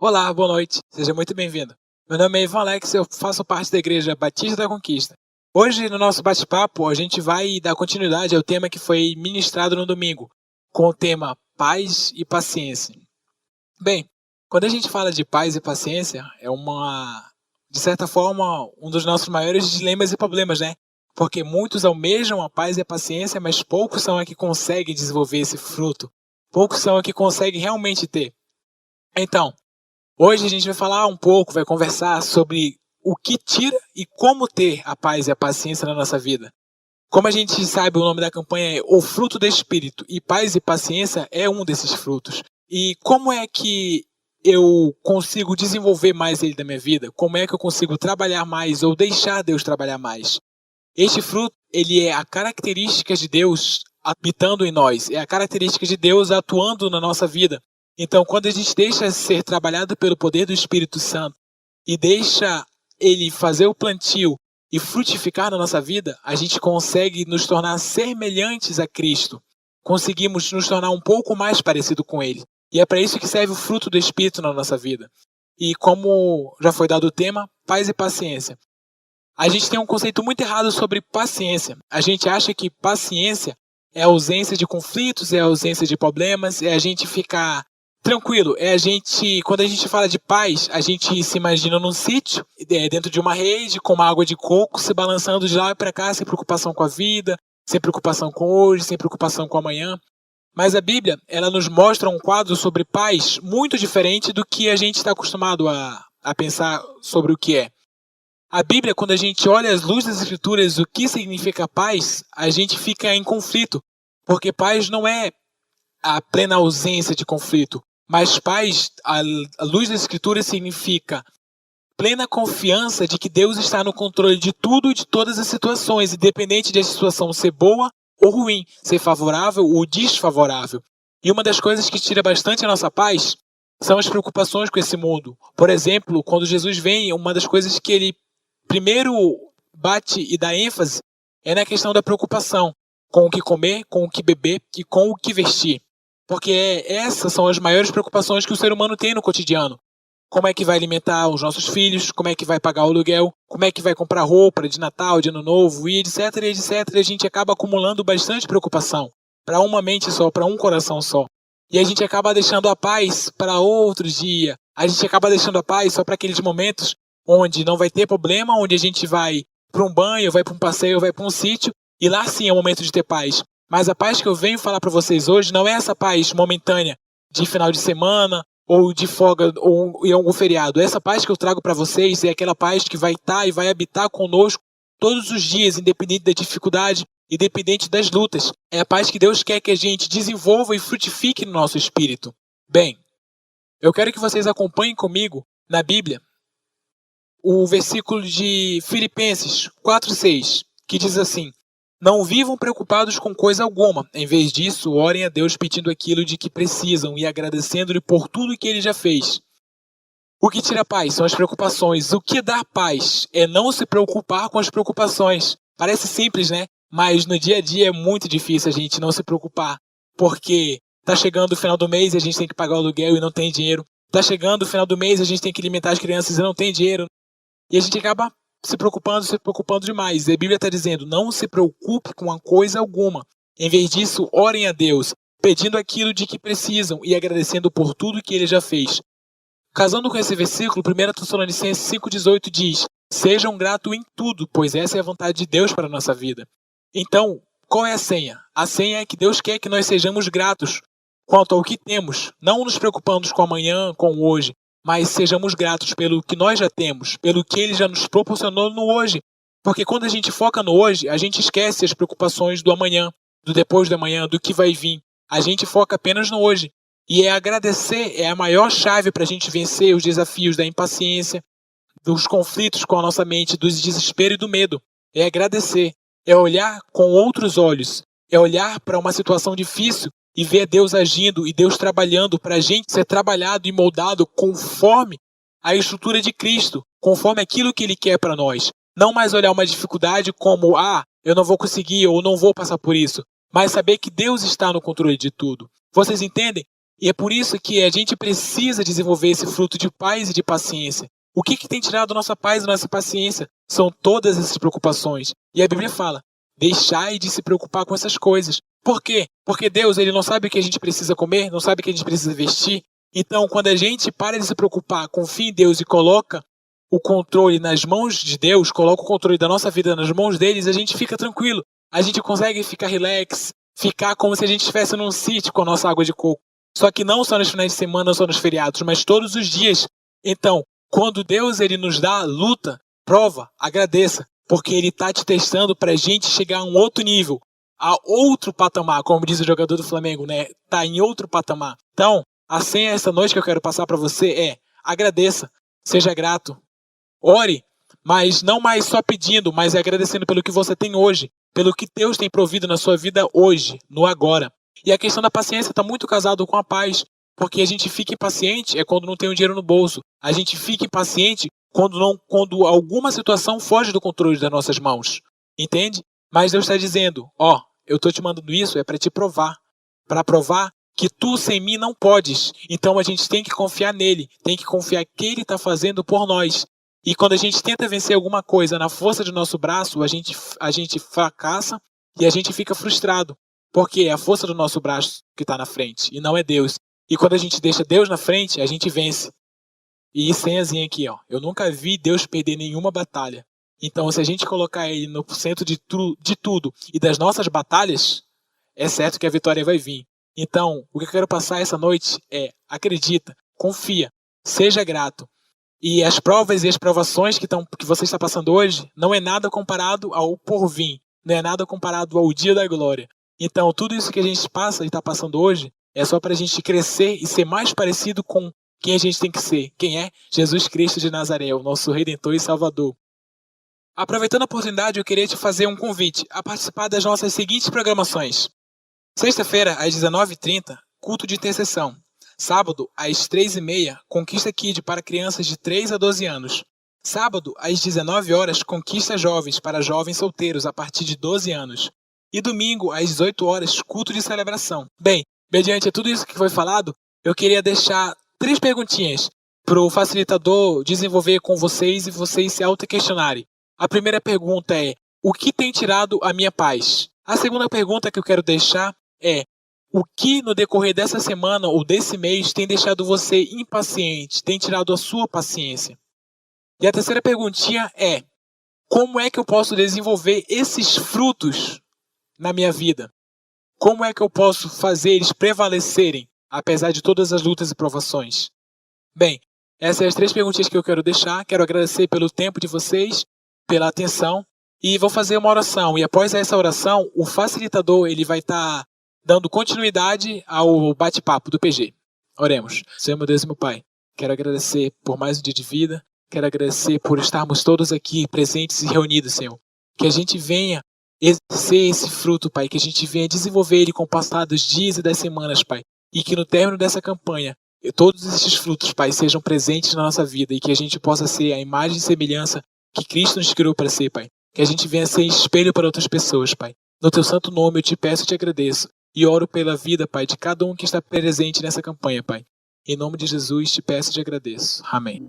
Olá, boa noite, seja muito bem-vindo. Meu nome é Ivan Alex e eu faço parte da Igreja Batista da Conquista. Hoje, no nosso bate-papo, a gente vai dar continuidade ao tema que foi ministrado no domingo, com o tema Paz e Paciência. Bem, quando a gente fala de paz e paciência, de certa forma, um dos nossos maiores dilemas e problemas, né? Porque muitos almejam a paz e a paciência, mas poucos são a que conseguem desenvolver esse fruto. Poucos são a que conseguem realmente ter. Então, hoje a gente vai conversar sobre o que tira e como ter a paz e a paciência na nossa vida. Como a gente sabe, o nome da campanha é O Fruto do Espírito, e paz e paciência é um desses frutos. E como é que eu consigo desenvolver mais ele na minha vida? Como é que eu consigo trabalhar mais ou deixar Deus trabalhar mais? Este fruto, ele é a característica de Deus habitando em nós, é a característica de Deus atuando na nossa vida. Então, quando a gente deixa ser trabalhado pelo poder do Espírito Santo e deixa ele fazer o plantio e frutificar na nossa vida, a gente consegue nos tornar semelhantes a Cristo. Conseguimos nos tornar um pouco mais parecido com ele. E é para isso que serve o fruto do Espírito na nossa vida. E como já foi dado o tema, paz e paciência. A gente tem um conceito muito errado sobre paciência. A gente acha que paciência é a ausência de conflitos, é a ausência de problemas, é a gente ficar tranquilo. Quando a gente fala de paz, a gente se imagina num sítio, dentro de uma rede, com uma água de coco, se balançando de lá para cá, sem preocupação com a vida, sem preocupação com hoje, sem preocupação com amanhã. Mas a Bíblia, ela nos mostra um quadro sobre paz muito diferente do que a gente está acostumado a pensar sobre o que é. A Bíblia, quando a gente olha as luzes das Escrituras, o que significa paz, a gente fica em conflito, porque paz não é a plena ausência de conflito. Mas paz, a luz da Escritura significa plena confiança de que Deus está no controle de tudo e de todas as situações, independente de a situação ser boa ou ruim, ser favorável ou desfavorável. E uma das coisas que tira bastante a nossa paz são as preocupações com esse mundo. Por exemplo, quando Jesus vem, uma das coisas que ele primeiro bate e dá ênfase é na questão da preocupação com o que comer, com o que beber e com o que vestir. Porque essas são as maiores preocupações que o ser humano tem no cotidiano. Como é que vai alimentar os nossos filhos, como é que vai pagar o aluguel, como é que vai comprar roupa de Natal, de Ano Novo, e etc, etc. E a gente acaba acumulando bastante preocupação para uma mente só, para um coração só. E a gente acaba deixando a paz para outro dia. A gente acaba deixando a paz só para aqueles momentos onde não vai ter problema, onde a gente vai para um banho, vai para um passeio, vai para um sítio, e lá sim é o momento de ter paz. Mas a paz que eu venho falar para vocês hoje não é essa paz momentânea de final de semana ou de folga ou em algum feriado. Essa paz que eu trago para vocês é aquela paz que vai estar e vai habitar conosco todos os dias, independente da dificuldade, independente das lutas. É a paz que Deus quer que a gente desenvolva e frutifique no nosso espírito. Bem, eu quero que vocês acompanhem comigo na Bíblia o versículo de Filipenses 4:6, que diz assim: não vivam preocupados com coisa alguma. Em vez disso, orem a Deus pedindo aquilo de que precisam e agradecendo-lhe por tudo que ele já fez. O que tira paz são as preocupações. O que dá paz é não se preocupar com as preocupações. Parece simples, né? Mas no dia a dia é muito difícil a gente não se preocupar. Porque tá chegando o final do mês e a gente tem que pagar o aluguel e não tem dinheiro. Tá chegando o final do mês e a gente tem que alimentar as crianças e não tem dinheiro. E a gente acaba se preocupando demais. A Bíblia está dizendo, não se preocupe com uma coisa alguma. Em vez disso, orem a Deus, pedindo aquilo de que precisam e agradecendo por tudo que ele já fez. Casando com esse versículo, 1 Tessalonicenses 5,18 diz, sejam gratos em tudo, pois essa é a vontade de Deus para a nossa vida. Então, qual é a senha? A senha é que Deus quer que nós sejamos gratos quanto ao que temos, não nos preocupando com amanhã, com o hoje, mas sejamos gratos pelo que nós já temos, pelo que ele já nos proporcionou no hoje. Porque quando a gente foca no hoje, a gente esquece as preocupações do amanhã, do depois do amanhã, do que vai vir. A gente foca apenas no hoje. E agradecer é a maior chave para a gente vencer os desafios da impaciência, dos conflitos com a nossa mente, do desespero e do medo. É agradecer, é olhar com outros olhos, é olhar para uma situação difícil e ver Deus agindo e Deus trabalhando para a gente ser trabalhado e moldado conforme a estrutura de Cristo, conforme aquilo que Ele quer para nós. Não mais olhar uma dificuldade como, eu não vou conseguir ou não vou passar por isso, mas saber que Deus está no controle de tudo. Vocês entendem? E é por isso que a gente precisa desenvolver esse fruto de paz e de paciência. O que tem tirado nossa paz e nossa paciência? São todas essas preocupações. E a Bíblia fala, deixai de se preocupar com essas coisas. Por quê? Porque Deus, ele não sabe o que a gente precisa comer, não sabe o que a gente precisa vestir. Então, quando a gente para de se preocupar, confia em Deus e coloca o controle nas mãos de Deus, coloca o controle da nossa vida nas mãos deles, a gente fica tranquilo. A gente consegue ficar relax, ficar como se a gente estivesse num sítio com a nossa água de coco. Só que não só nos finais de semana, não só nos feriados, mas todos os dias. Então, quando Deus ele nos dá luta, prova, agradeça, porque Ele está te testando para a gente chegar a um outro nível, a outro patamar, como diz o jogador do Flamengo, né? Tá em outro patamar. Então, a senha essa noite que eu quero passar para você é: agradeça, seja grato, ore, mas não mais só pedindo, mas agradecendo pelo que você tem hoje, pelo que Deus tem provido na sua vida hoje, no agora. E a questão da paciência está muito casado com a paz. Porque a gente fica impaciente é quando não tem o dinheiro no bolso. A gente fica impaciente quando alguma situação foge do controle das nossas mãos. Entende? Mas Deus está dizendo, eu estou te mandando isso, é para te provar. Para provar que tu sem mim não podes. Então a gente tem que confiar nele. Tem que confiar que ele está fazendo por nós. E quando a gente tenta vencer alguma coisa na força do nosso braço, a gente fracassa e a gente fica frustrado. Porque é a força do nosso braço que está na frente e não é Deus. E quando a gente deixa Deus na frente, a gente vence. E senhazinha aqui, eu nunca vi Deus perder nenhuma batalha. Então, se a gente colocar Ele no centro de tudo e das nossas batalhas, é certo que a vitória vai vir. Então, o que eu quero passar essa noite é: acredita, confia, seja grato. E as provas e as provações que você está passando hoje não é nada comparado ao porvir, não é nada comparado ao dia da glória. Então, tudo isso que a gente passa e está passando hoje é só para a gente crescer e ser mais parecido com quem a gente tem que ser. Quem é? Jesus Cristo de Nazaré, o nosso Redentor e Salvador. Aproveitando a oportunidade, eu queria te fazer um convite a participar das nossas seguintes programações. Sexta-feira, às 19h30, culto de intercessão. Sábado, às 3h30, Conquista Kid para crianças de 3 a 12 anos. Sábado, às 19 horas, Conquista Jovens para jovens solteiros a partir de 12 anos. E domingo, às 18 horas, culto de celebração. Bem, mediante tudo isso que foi falado, eu queria deixar 3 perguntinhas para o facilitador desenvolver com vocês e vocês se auto-questionarem. A primeira pergunta é: o que tem tirado a minha paz? A segunda pergunta que eu quero deixar é: o que no decorrer dessa semana ou desse mês tem deixado você impaciente, tem tirado a sua paciência? E a terceira perguntinha é: como é que eu posso desenvolver esses frutos na minha vida? Como é que eu posso fazer eles prevalecerem, apesar de todas as lutas e provações? Bem, essas são as 3 perguntinhas que eu quero deixar. Quero agradecer pelo tempo de vocês, pela atenção, e vou fazer uma oração. E após essa oração, o facilitador ele vai estar dando continuidade ao bate-papo do PG. Oremos. Senhor, meu Deus e meu Pai, quero agradecer por mais um dia de vida. Quero agradecer por estarmos todos aqui presentes e reunidos, Senhor. Que a gente venha exercer esse fruto, Pai, que a gente venha desenvolver ele com o passar dos dias e das semanas, Pai, e que no término dessa campanha, todos esses frutos, Pai, sejam presentes na nossa vida e que a gente possa ser a imagem e semelhança que Cristo nos criou para ser, Pai. Que a gente venha ser espelho para outras pessoas, Pai. No Teu santo nome eu te peço e te agradeço e oro pela vida, Pai, de cada um que está presente nessa campanha, Pai. Em nome de Jesus te peço e te agradeço. Amém.